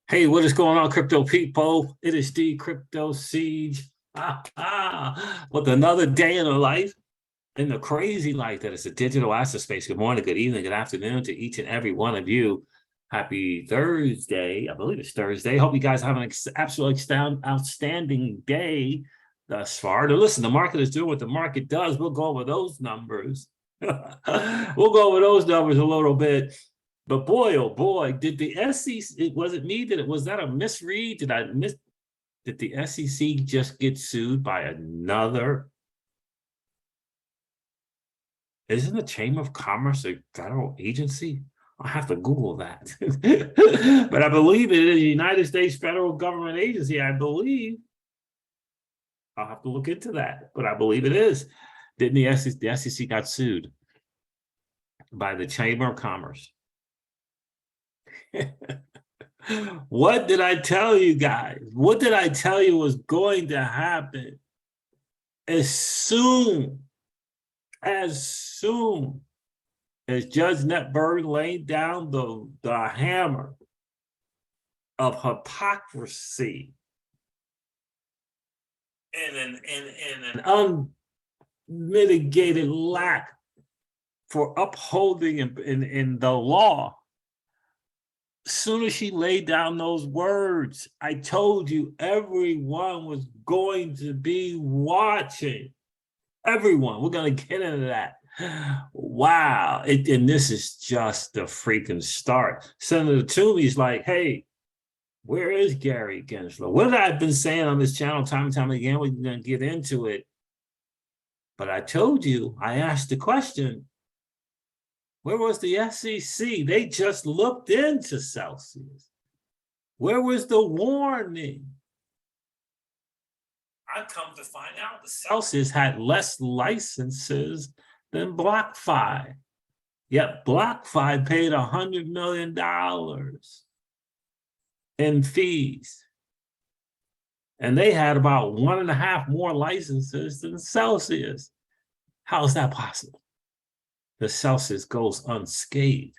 Hey, what is going on, crypto people? It is the Crypto Siege with another day in the life, in the crazy life that is the digital asset space. Good morning, good evening, good afternoon to each and every one of you. Happy Thursday. I believe it's Thursday. Hope you guys have an absolutely outstanding day thus far. Now, listen, the market is doing what the market does. We'll go over those numbers. We'll go over those numbers a little bit. But boy, oh boy, did the SEC, was it me? Was that a misread? Did the SEC just get sued by another? Isn't the Chamber of Commerce a federal agency? I'll have to Google that. But I believe it is a United States federal government agency, I believe. I'll have to look into that, but I believe it is. Didn't the SEC got sued by the Chamber of Commerce? What did I tell you guys? What did I tell you was going to happen? As soon as Judge Netberg laid down the hammer of hypocrisy and an unmitigated lack for upholding in the law. As soon as she laid down those words, I told you everyone was going to be watching. Everyone. We're going to get into that. Wow. And this is just the freaking start. Senator Toomey's like, hey, where is Gary Gensler? What I've been saying on this channel time and time again, we're going to get into it. But I told you, I asked the question, where was the SEC? They just looked into Celsius. Where was the warning? I come to find out that Celsius had less licenses than BlockFi. Yet BlockFi paid $100 million in fees. And they had about 1.5 more licenses than Celsius. How is that possible? The Celsius goes unscathed.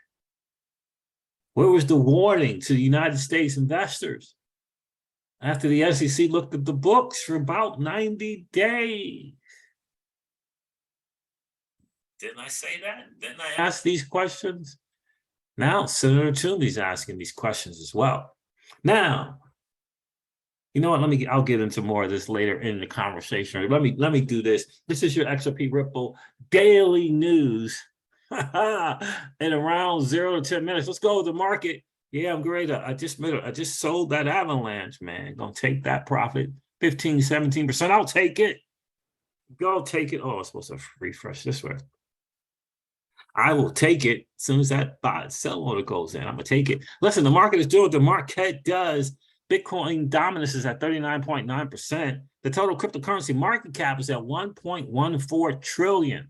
Where was the warning to the United States investors after the SEC looked at the books for about 90 days? Didn't I say that? Didn't I ask these questions? Now, Senator Toomey's asking these questions as well. Now, you know what? I'll get into more of this later in the conversation. Let me do this. This is your XRP Ripple daily news in around 0 to 10 minutes. Let's go with the market. Yeah, I'm great. I just sold that avalanche, man. Gonna take that profit, 15, 17%. I'll take it. Go take it. Oh, it's supposed to refresh this way. I will take it as soon as that buy sell order goes in. I'm gonna take it. Listen, the market is doing what the market does. Bitcoin dominance is at 39.9%. The total cryptocurrency market cap is at 1.14 trillion.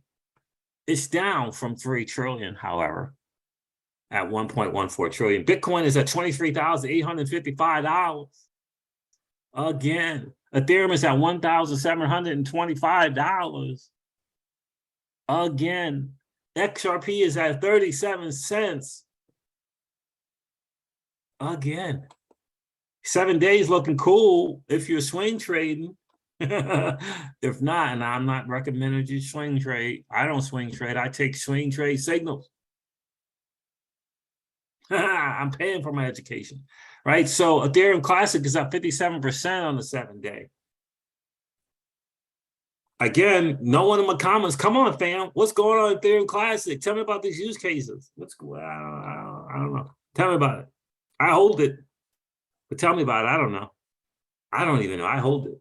It's down from 3 trillion, however, at 1.14 trillion. Bitcoin is at $23,855. Again, Ethereum is at $1,725. Again, XRP is at 37 cents. Again. 7 days looking cool if you're swing trading. If not, and I'm not recommending you swing trade. I don't swing trade. I take swing trade signals. I'm paying for my education, right? So Ethereum Classic is up 57% on the 7-day. Again, no one in my comments. Come on, fam. What's going on Ethereum Classic? Tell me about these use cases. What's going on? I don't know. Tell me about it. I hold it. But tell me about it. I don't know. I don't even know. I hold it.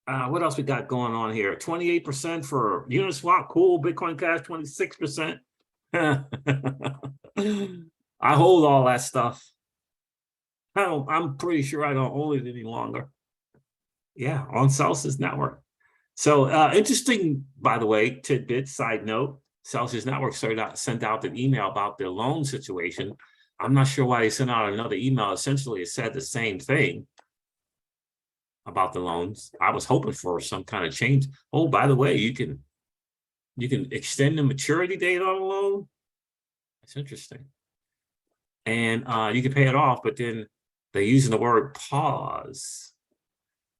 What else we got going on here? 28% for Uniswap. Cool. Bitcoin Cash, 26%. I hold all that stuff. I'm pretty sure I don't own it any longer. Yeah, on Celsius Network. So interesting, by the way, tidbit, side note, Celsius Network sent out an email about their loan situation. I'm not sure why they sent out another email. Essentially, it said the same thing about the loans. I was hoping for some kind of change. Oh, by the way, you can extend the maturity date on a loan. That's interesting. and you can pay it off, but then they're using the word pause.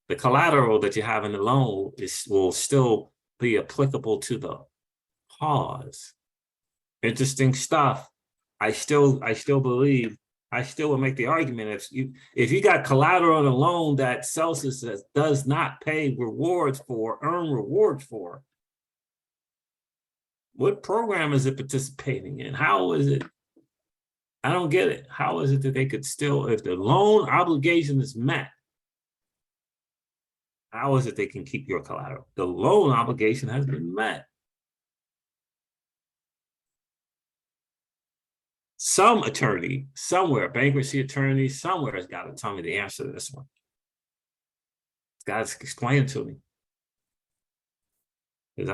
The collateral that you have in the loan will still be applicable to the pause. Interesting stuff. I still believe, I still will make the argument, if you got collateral on a loan that Celsius does not pay rewards for, earn rewards for, what program is it participating in? How is it? I don't get it. How is it that they could still, if the loan obligation is met, how is it they can keep your collateral? The loan obligation has been met. Some attorney, somewhere, bankruptcy attorney, somewhere has got to tell me the answer to this one. It's got to explain it to me. Because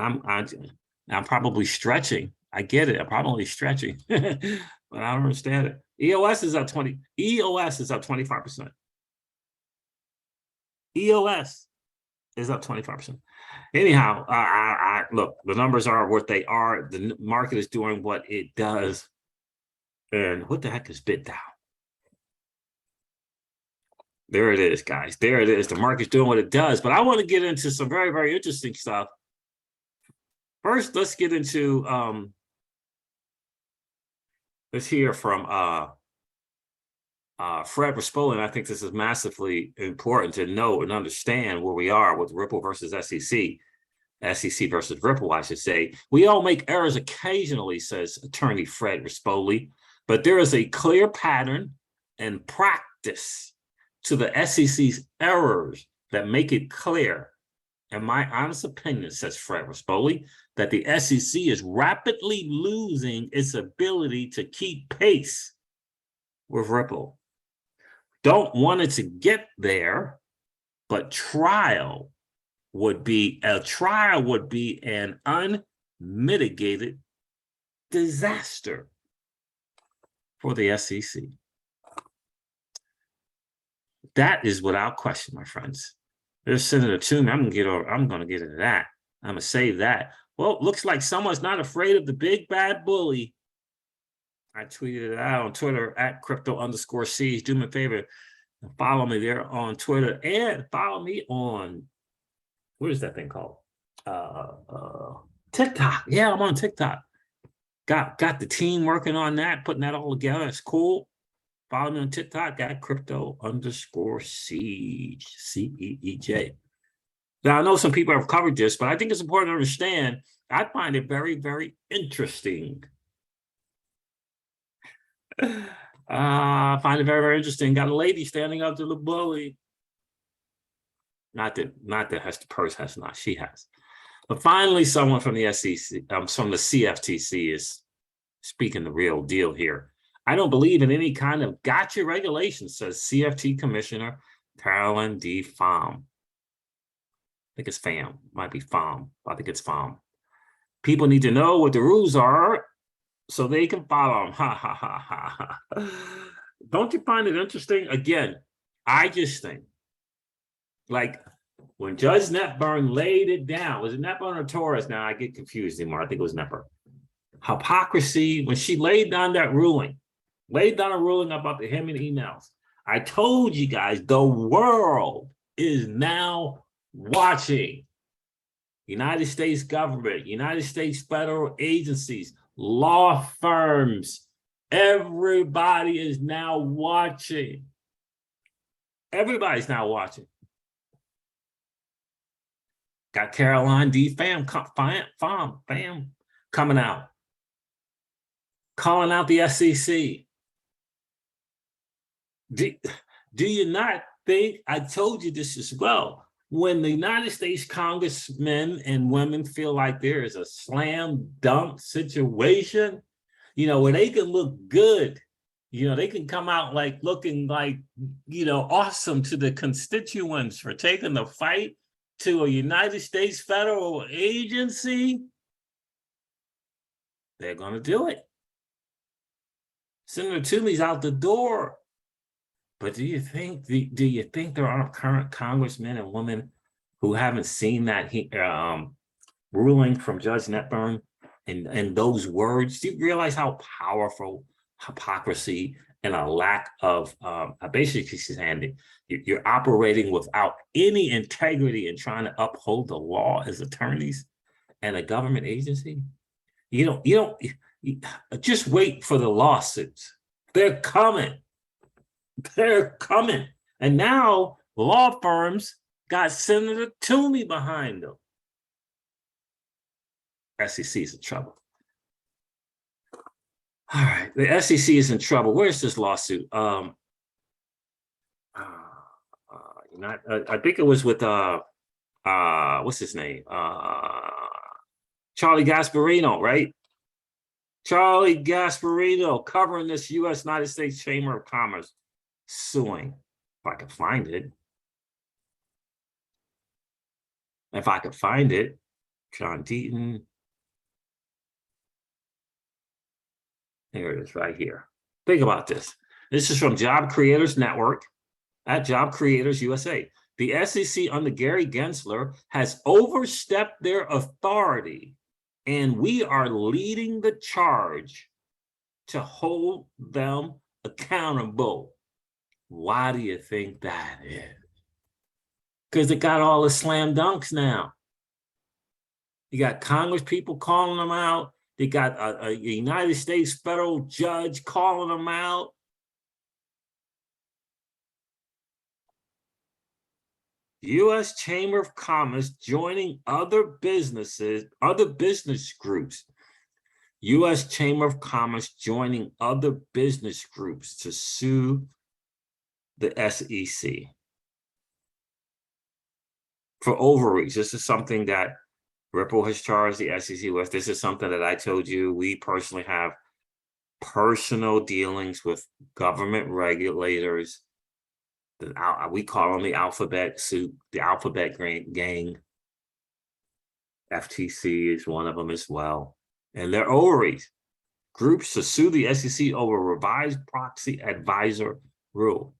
I'm probably stretching. I get it. I'm probably stretching, but I don't understand it. EOS is up 20. EOS is up 25%. EOS is up 25%. Anyhow, look, the numbers are what they are. The market is doing what it does. And what the heck is bid down? There it is, guys. There it is. The market's doing what it does. But I want to get into some very, very interesting stuff. First, let's get into let's hear from Fred Rispoli. I think this is massively important to know and understand where we are with Ripple versus SEC. SEC versus Ripple, I should say. We all make errors occasionally, says attorney Fred Rispoli, but there is a clear pattern and practice to the SEC's errors that make it clear, in my honest opinion, says Fred Rispoli, that the SEC is rapidly losing its ability to keep pace with Ripple. Don't want it to get there, but trial would be an unmitigated disaster for the SEC. That is without question, my friends. There's Senator Toomey. I'm gonna get into that. I'm gonna save that. Well, it looks like someone's not afraid of the big bad bully. I tweeted it out on Twitter at @crypto_C's. Do me a favor and follow me there on Twitter and follow me on, what is that thing called? TikTok. Yeah, I'm on TikTok. Got the team working on that, putting that all together. It's cool. Follow me on TikTok at @crypto_Ceej, CEEJ. Now, I know some people have covered this, but I think it's important to understand. I find it very, very interesting. I find it very, very interesting. Got a lady standing up to the bully. Not that Hester Purse has not. She has. But finally, someone from the SEC, from the CFTC is speaking the real deal here. I don't believe in any kind of gotcha regulation, says CFT Commissioner Carolyn D. Pham. I think it's Pham. Might be Pham. I think it's Pham. People need to know what the rules are so they can follow them. Ha, ha, ha, ha, ha. Don't you find it interesting? Again, I just think, like, when Judge Netburn laid it down, was it Netburn or Torres? Now I get confused anymore. I think it was Netburn. Hypocrisy, when she laid down that ruling, laid down a ruling about the Hemming emails. I told you guys, the world is now watching. United States government, United States federal agencies, law firms, everybody is now watching. Everybody's now watching. Got Caroline D. Pham coming out, calling out the SEC. Do you not think, I told you this as well, when the United States congressmen and women feel like there is a slam dunk situation, you know, where they can look good, you know, they can come out like looking like, you know, awesome to the constituents for taking the fight to a United States federal agency, they're going to do it. Senator Toomey's out the door. But do you think there are current congressmen and women who haven't seen that ruling from Judge Netburn and those words? Do you realize how powerful hypocrisy and a lack of, basically saying you're operating without any integrity in trying to uphold the law as attorneys and a government agency. You just wait for the lawsuits. They're coming. They're coming. And now law firms got Senator Toomey behind them. SEC is in trouble. All right, the SEC is in trouble. Where's this lawsuit? I think it was with what's his name? Charlie Gasparino, right? Charlie Gasparino covering this United States Chamber of Commerce suing. If I could find it. If I could find it, John Deaton. Here it is right here. Think about this. This is from Job Creators Network at Job Creators USA. The SEC under Gary Gensler has overstepped their authority, and we are leading the charge to hold them accountable. Why do you think that is? Because it got all the slam dunks now. You got Congress people calling them out. They got a United States federal judge calling them out. U.S. Chamber of Commerce joining other business groups. U.S. Chamber of Commerce joining other business groups to sue the SEC for overreach. This is something that Ripple has charged the SEC with. This is something that I told you we personally have personal dealings with government regulators. We call them the alphabet soup, the alphabet gang. FTC is one of them as well. And they're overreach. Groups to sue the SEC over revised proxy advisor rule.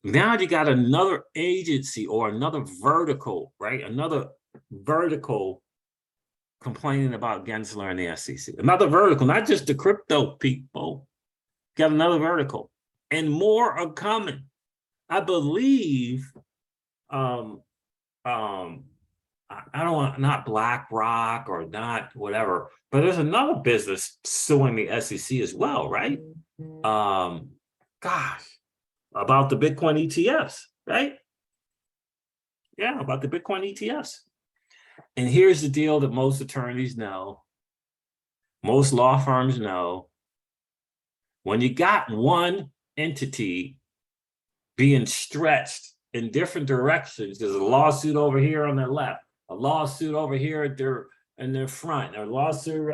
Now you got another agency or another vertical, right? Another vertical complaining about Gensler and the SEC. Another vertical, not just the crypto people. Got another vertical. And more are coming. I believe, I don't want, not BlackRock or not whatever, but there's another business suing the SEC as well, right? Gosh. About the Bitcoin ETFs, right? Yeah, about the Bitcoin ETFs. And here's the deal that most attorneys know, most law firms know. When you got one entity being stretched in different directions, there's a lawsuit over here on their left, a lawsuit over here at their front, a lawsuit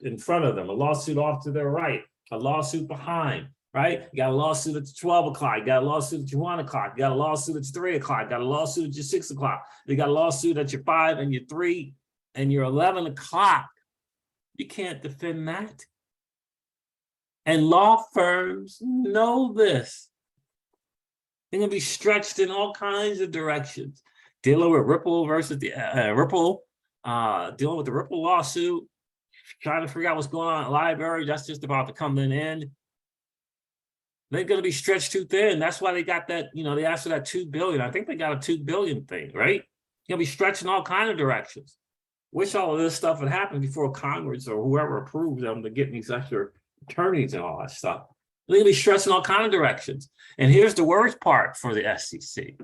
in front of them, a lawsuit off to their right, a lawsuit behind. Right? You got a lawsuit at 12 o'clock. You got a lawsuit at your 1 o'clock. You got a lawsuit at 3 o'clock. You got a lawsuit at your 6 o'clock. You got a lawsuit at your 5 and your 3 and your 11 o'clock. You can't defend that. And law firms know this. They're going to be stretched in all kinds of directions. Dealing with Ripple versus the Ripple, dealing with the Ripple lawsuit, trying to figure out what's going on at library. That's just about to come to an end. They're going to be stretched too thin. That's why they got that, they asked for that $2 billion. I think they got a $2 billion thing, right? You'll be stretched in all kinds of directions. Wish all of this stuff had happened before Congress or whoever approved them to get these extra attorneys and all that stuff. They're going to be stretched in all kinds of directions. And here's the worst part for the SEC.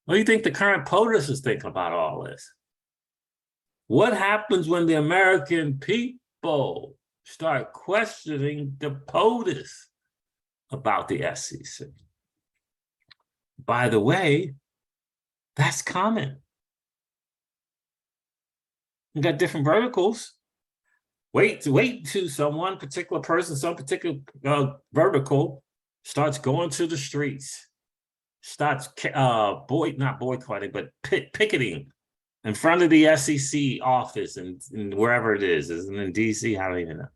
What do you think the current POTUS is thinking about all this? What happens when the American people start questioning the POTUS about the SEC? By the way, that's common. You got different verticals. Wait to some particular person, some particular vertical starts going to the streets, starts not boycotting, but picketing in front of the SEC office and wherever it is in DC. I don't even know.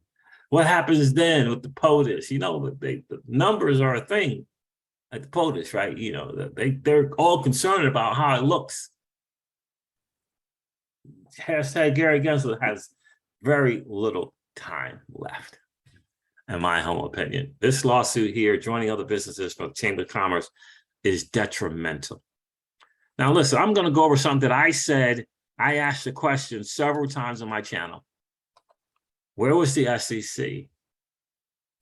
What happens then with the POTUS? The numbers are a thing at the POTUS, right? They're all concerned about how it looks. hashtag Gary Gensler has very little time left, in my humble opinion. This lawsuit here, joining other businesses from the Chamber of Commerce, is detrimental. Now, listen, I'm going to go over something that I said. I asked the question several times on my channel. Where was the SEC?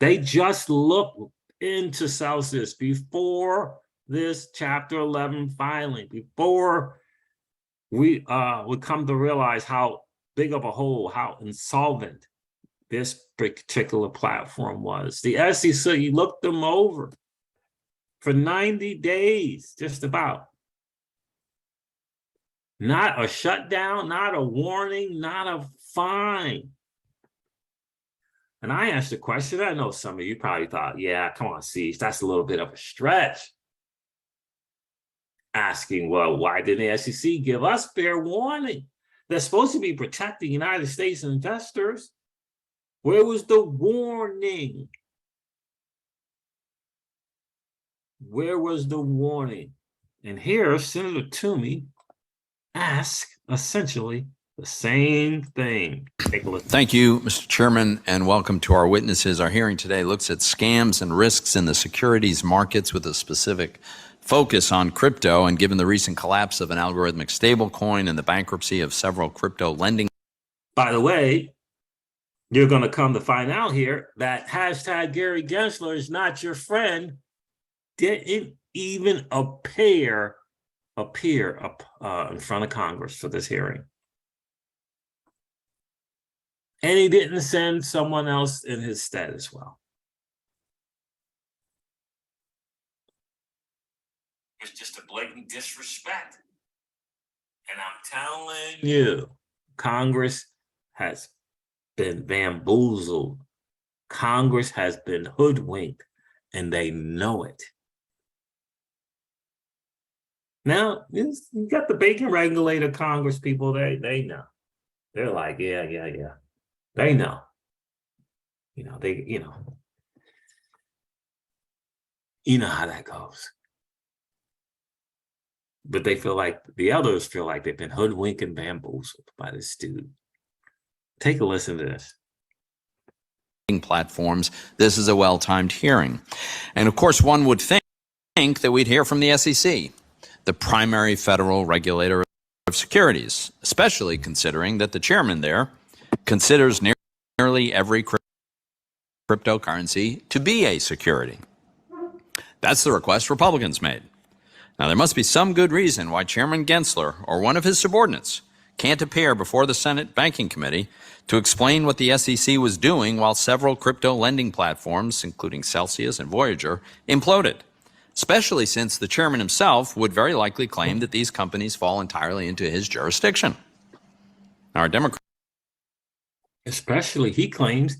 They just looked into Celsius before this Chapter 11 filing, before we would come to realize how big of a hole, how insolvent this particular platform was. The SEC looked them over for 90 days, just about. Not a shutdown, not a warning, not a fine. And I asked the question, I know some of you probably thought, yeah, come on, Siege, that's a little bit of a stretch. Asking, well, why didn't the SEC give us fair warning? They're supposed to be protecting United States investors. Where was the warning? Where was the warning? And here, Senator Toomey asks essentially the same thing. Take a look. Thank you, Mr. Chairman, and welcome to our witnesses. Our hearing today looks at scams and risks in the securities markets with a specific focus on crypto. And given the recent collapse of an algorithmic stablecoin and the bankruptcy of several crypto lending. By the way, you're going to come to find out here that hashtag Gary Gensler is not your friend. Didn't even appear in front of Congress for this hearing. And he didn't send someone else in his stead as well. It's just a blatant disrespect. And I'm telling you, Congress has been bamboozled. Congress has been hoodwinked, and they know it. Now, you got the bacon regulator Congress people, they know. They're like, yeah. They know. You know how that goes. But they feel like, the others feel like they've been hoodwinked and bamboozled by this dude. Take a listen to this. Platforms, this is a well-timed hearing. And of course, one would think that we'd hear from the SEC, the primary federal regulator of securities, especially considering that the chairman there considers nearly every cryptocurrency to be a security. That's the request Republicans made. Now, there must be some good reason why Chairman Gensler or one of his subordinates can't appear before the Senate Banking Committee to explain what the SEC was doing while several crypto lending platforms, including Celsius and Voyager, imploded, especially since the chairman himself would very likely claim that these companies fall entirely into his jurisdiction. Now, our Democrats... Especially, he claims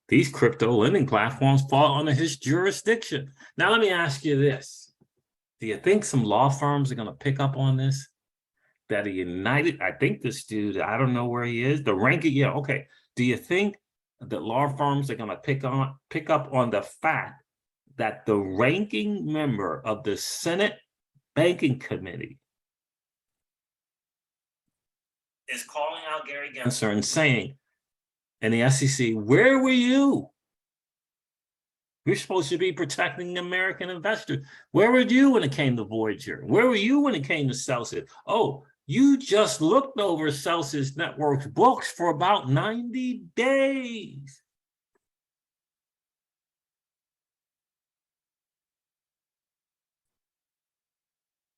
these crypto lending platforms fall under his jurisdiction. Now, let me ask you this. Do you think some law firms are going to pick up on this? That a United, I think this dude, I don't know where he is, the ranking, yeah, okay. Do you think that law firms are going to pick up on the fact that the ranking member of the Senate Banking Committee is calling out Gary Gensler and saying, and the SEC, where were you? You're supposed to be protecting American investors. Where were you when it came to Voyager? Where were you when it came to Celsius? Oh, you just looked over Celsius Network's books for about 90 days.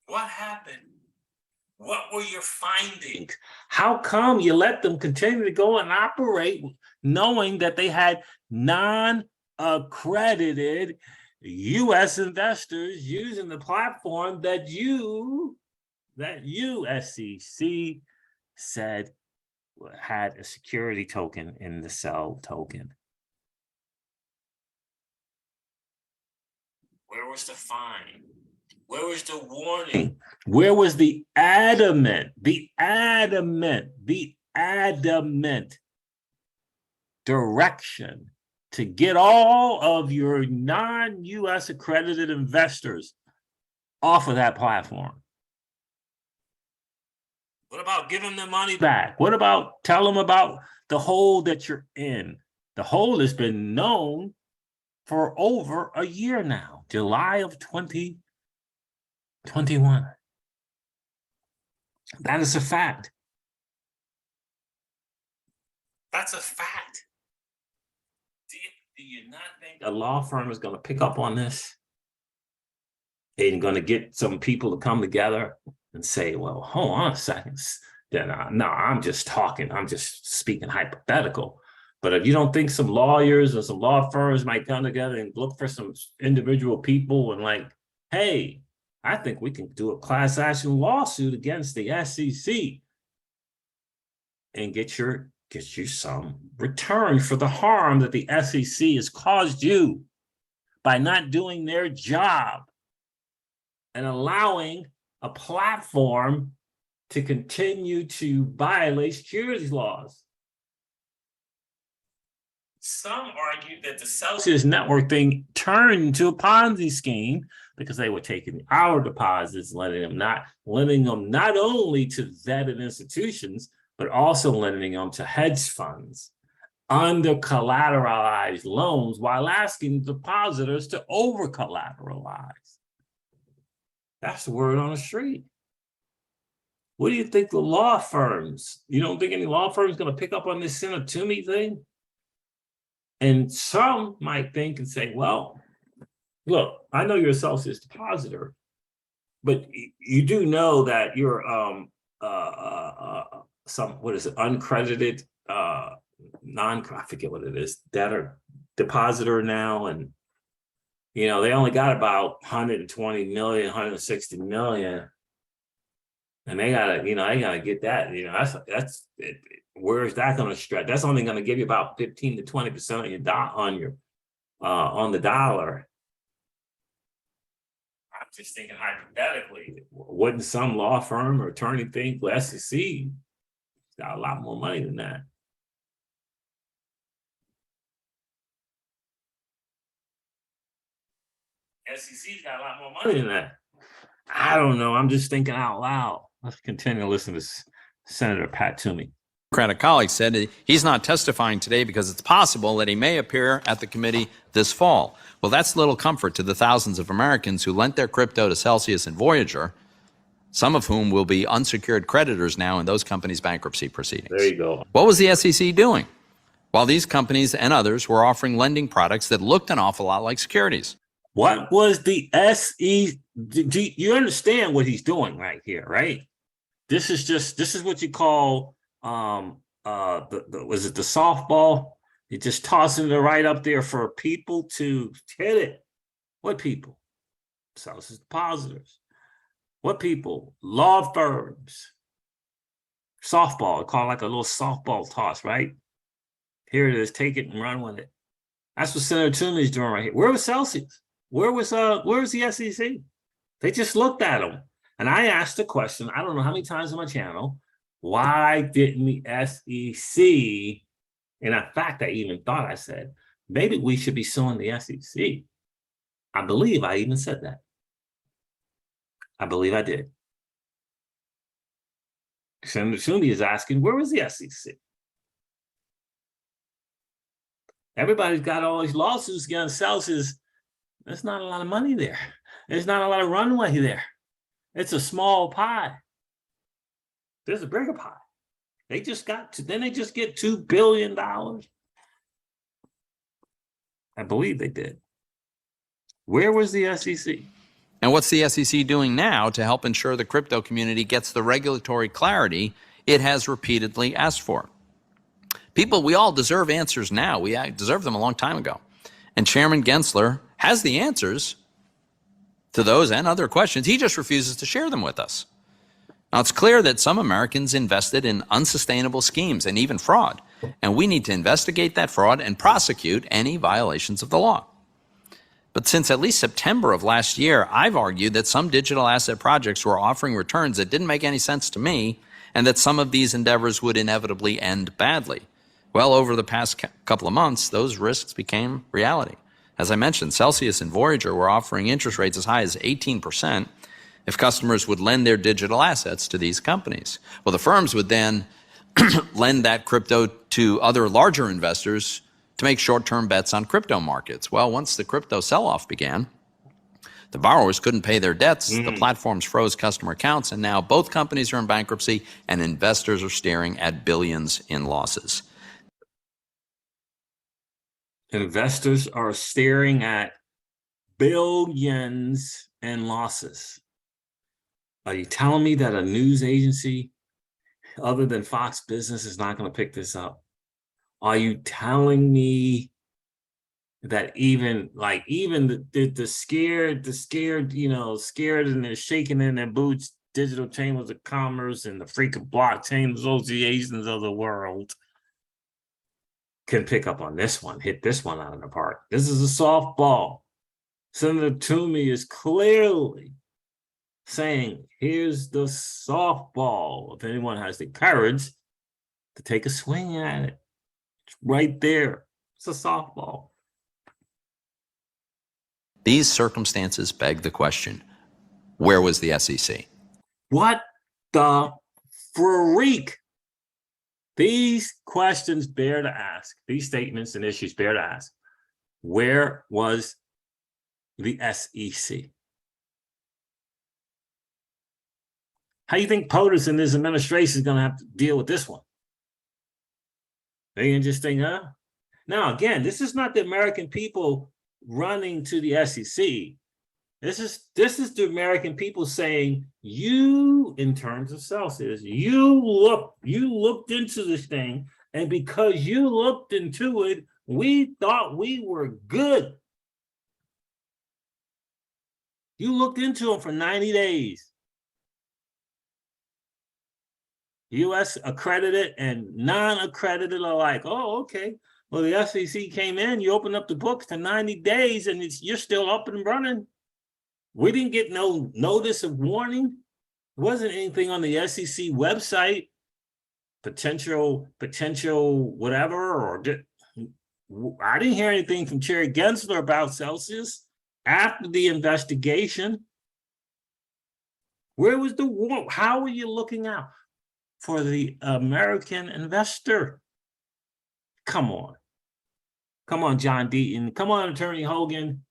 What happened? What were your findings? How come you let them continue to go and operate knowing that they had non-accredited U.S. investors using the platform that you, SEC, said had a security token in the CEL token? Where was the fine? Where was the warning? Where was the adamant direction to get all of your non-US accredited investors off of that platform? What about giving them money back? What about tell them about the hole that you're in? The hole has been known for over a year now, July of 2021. That is a fact. That's a fact. Do you not think a law firm is going to pick up on this? And going to get some people to come together and say, well, hold on a second. Then, no, I'm just talking. I'm just speaking hypothetical. But if you don't think some lawyers or some law firms might come together and look for some individual people and like, hey, I think we can do a class action lawsuit against the SEC and get you some return for the harm that the SEC has caused you by not doing their job and allowing a platform to continue to violate securities laws. Some argue that the Celsius network thing turned into a Ponzi scheme because they were taking our deposits, lending them not only to vetted institutions, but also lending them to hedge funds under collateralized loans while asking depositors to over collateralize. That's the word on the street. What do you think the law firms? You don't think any law firm is going to pick up on this Toomey thing? And some might think and say, well, look, I know you're a Celsius depositor, but you do know that you're uncredited, I forget what it is, debtor, depositor now. And, you know, they only got about 120 million, 160 million. And they gotta get that, that's it. Where is that going to stretch? That's only going to give you about 15 to 20% of your on the dollar. I'm just thinking hypothetically, wouldn't some law firm or attorney think, well, SEC got a lot more money than that? SEC's got a lot more money than that. I don't know. I'm just thinking out loud. Let's continue to listen to Senator Pat Toomey. Democratic colleague said he's not testifying today because it's possible that he may appear at the committee this fall. Well, that's little comfort to the thousands of Americans who lent their crypto to Celsius and Voyager, some of whom will be unsecured creditors now in those companies' bankruptcy proceedings. There you go. What was the SEC doing? While these companies and others were offering lending products that looked an awful lot like securities. What was the SEC? Do you understand what he's doing right here, right? This is what you call was it the softball? You're just tossing it right up there for people to hit it. What people? Celsius depositors. What people? Law firms. Softball, call like a little softball toss, right? Here it is, take it and run with it. That's what Senator Toomey is doing right here. Where was Celsius? Where was the SEC? They just looked at them. And I asked the question, I don't know how many times on my channel, why didn't the SEC, and in fact, I even thought I said, maybe we should be suing the SEC. I believe I even said that. I believe I did. Senator Toomey is asking, where was the SEC? Everybody's got all these lawsuits against Celsius. There's not a lot of money there. There's not a lot of runway there. It's a small pie. There's a bigger pie. They just get $2 billion. I believe they did. Where was the SEC? And what's the SEC doing now to help ensure the crypto community gets the regulatory clarity it has repeatedly asked for? People, we all deserve answers now. We deserved them a long time ago. And Chairman Gensler has the answers to those and other questions. He just refuses to share them with us. Now, it's clear that some Americans invested in unsustainable schemes and even fraud, and we need to investigate that fraud and prosecute any violations of the law. But since at least September of last year, I've argued that some digital asset projects were offering returns that didn't make any sense to me, and that some of these endeavors would inevitably end badly. Well, over the past couple of months, those risks became reality. As I mentioned, Celsius and Voyager were offering interest rates as high as 18%, if customers would lend their digital assets to these companies. Well, the firms would then lend that crypto to other larger investors to make short-term bets on crypto markets. Well, once the crypto sell-off began, the borrowers couldn't pay their debts, the platforms froze customer accounts, and now both companies are in bankruptcy and investors are staring at billions in losses. Investors are staring at billions in losses. Are you telling me that a news agency other than Fox Business is not going to pick this up? Are you telling me that even the scared, scared and they're shaking in their boots, digital chambers of commerce and the freaking blockchain associations of the world can pick up on this one, hit this one out of the park? This is a softball. Senator Toomey is clearly saying, here's the softball. If anyone has the courage to take a swing at it, it's right there. It's a softball. These circumstances beg the question, where was the SEC? What the freak? These questions bear to ask. These statements and issues bear to ask. Where was the SEC? How do you think POTUS and his administration is going to have to deal with this one? They can just think, huh? Now, again, this is not the American people running to the SEC. This is the American people saying, you, in terms of Celsius, you looked into this thing, and because you looked into it, we thought we were good. You looked into them for 90 days. US accredited and non-accredited are like, oh, okay. Well, the SEC came in, you opened up the books to 90 days and you're still up and running. We didn't get no notice of warning. There wasn't anything on the SEC website, potential whatever, or I didn't hear anything from Chair Gensler about Celsius after the investigation. Where was the war? How are you looking out for the American investor? Come on. Come on, John Deaton. Come on, Attorney Hogan.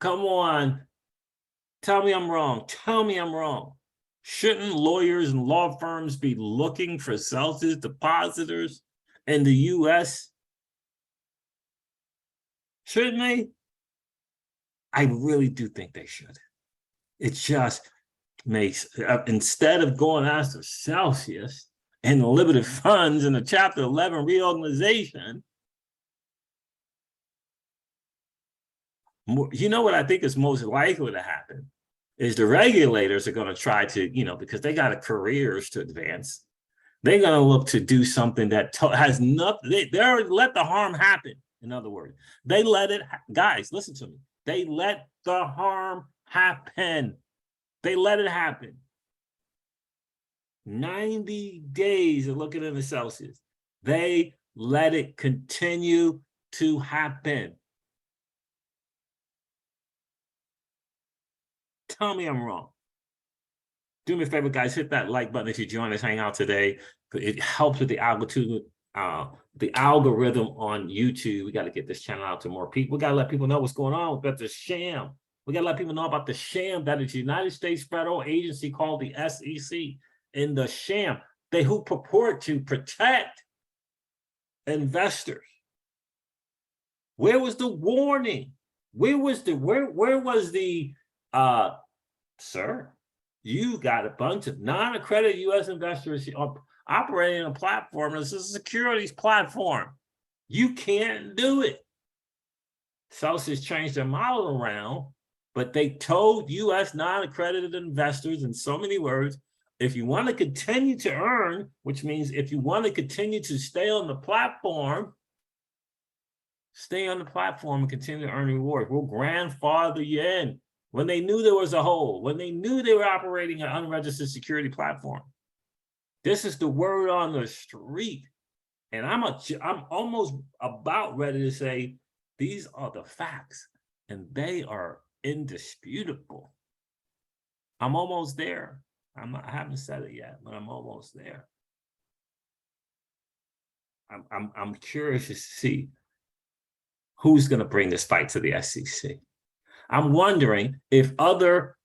Come on. Tell me I'm wrong. Tell me I'm wrong. Shouldn't lawyers and law firms be looking for Celsius depositors in the U.S.? Shouldn't they? I really do think they should. It just makes, instead of going after Celsius and the limited funds and the Chapter 11 reorganization, you know what I think is most likely to happen is the regulators are going to try to, because they got careers to advance, they're going to look to do something that has nothing, they already let the harm happen. In other words, they let it, guys, listen to me. They let the harm happen. They let it happen. 90 days of looking at the Celsius. They let it continue to happen. Tell me I'm wrong. Do me a favor, guys, hit that like button if you join us, hang out today. It helps with the algorithm on YouTube. We got to get this channel out to more people. We got to let people know what's going on with the sham. We got to let people know about the sham that is the United States federal agency called the SEC. And the sham, they who purport to protect investors. Where was the warning? Where was the sir, you got a bunch of non-accredited U.S. investors operating a platform. This is a securities platform. You can't do it. Celsius changed their model around, but they told U.S. non-accredited investors in so many words, if you want to continue to earn, which means if you want to continue to stay on the platform, stay on the platform and continue to earn rewards. We'll grandfather you in. When they knew there was a hole, when they knew they were operating an unregistered security platform. This is the word on the street. And I'm almost about ready to say, these are the facts, and they are indisputable. I'm almost there. I haven't said it yet, but I'm almost there. I'm curious to see who's going to bring this fight to the SEC. I'm wondering if other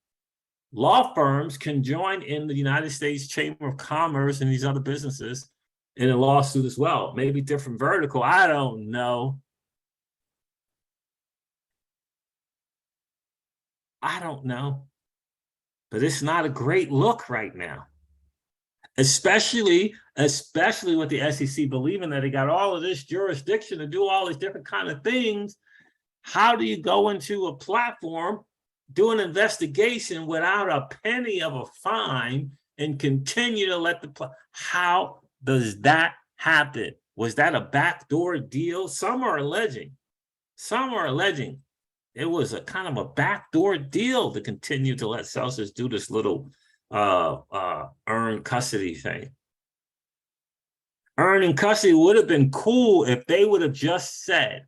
law firms can join in the United States Chamber of Commerce and these other businesses in a lawsuit as well. Maybe different vertical. I don't know. I don't know. But it's not a great look right now. Especially with the SEC believing that they got all of this jurisdiction to do all these different kind of things. How do you go into a platform, do an investigation without a penny of a fine and continue to let how does that happen? Was that a backdoor deal? Some are alleging it was a kind of a backdoor deal to continue to let Celsius do this little earned custody thing. Earning custody would have been cool if they would have just said,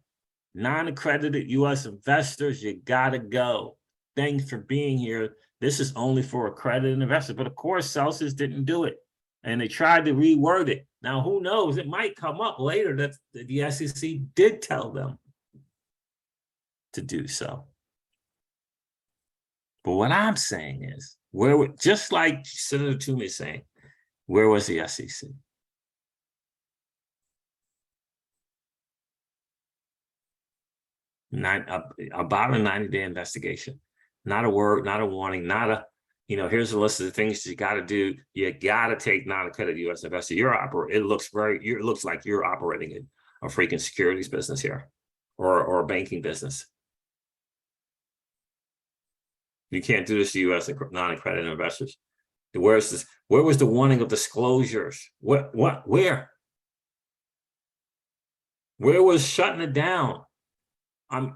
non-accredited U.S. investors, you gotta go. Thanks for being here. This is only for accredited investors. But of course, Celsius didn't do it. And they tried to reword it. Now, who knows? It might come up later that the SEC did tell them to do so. But what I'm saying is, just like Senator Toomey is saying, where was the SEC? About a 90-day investigation. Not a word, not a warning, not a, here's a list of the things you got to do. You got to take non-accredited U.S. investors. It looks like you're operating in a freaking securities business here, or a banking business. You can't do this to U.S. non-accredited investors. Where was the warning of disclosures? Where was shutting it down?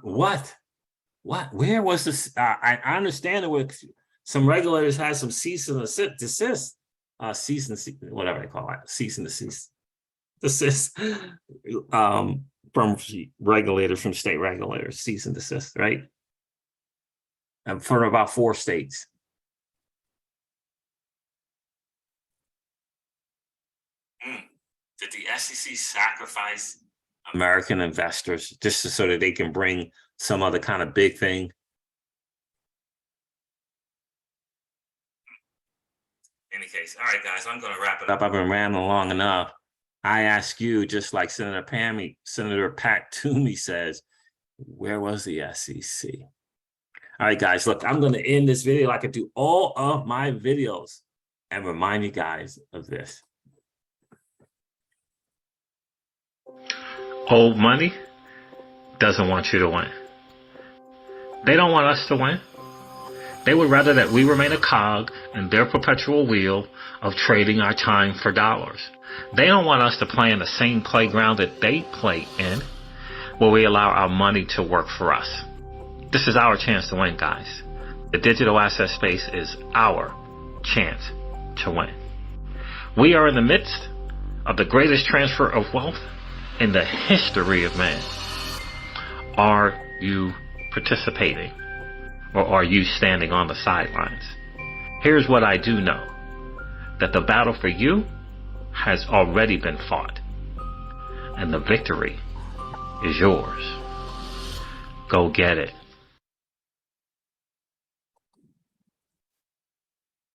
Where was this? I understand that some regulators had some cease and desist, whatever they call it, cease and desist, from regulators, from state regulators, cease and desist, right? And for about 4 states. Did the SEC sacrifice American investors just so that they can bring some other kind of big thing? In any case, all right, guys, I'm going to wrap it up. I've been rambling long enough. I ask you, just like Senator Pat Toomey says, where was the SEC? All right, guys, look, I'm going to end this video like I do all of my videos and remind you guys of this. Old money doesn't want you to win. They don't want us to win. They would rather that we remain a cog in their perpetual wheel of trading our time for dollars. They don't want us to play in the same playground that they play in, where we allow our money to work for us. This is our chance to win, guys. The digital asset space is our chance to win. We are in the midst of the greatest transfer of wealth in the history of man. Are you participating, or are you standing on the sidelines? Here's what I do know, that the battle for you has already been fought, and the victory is yours. Go get it.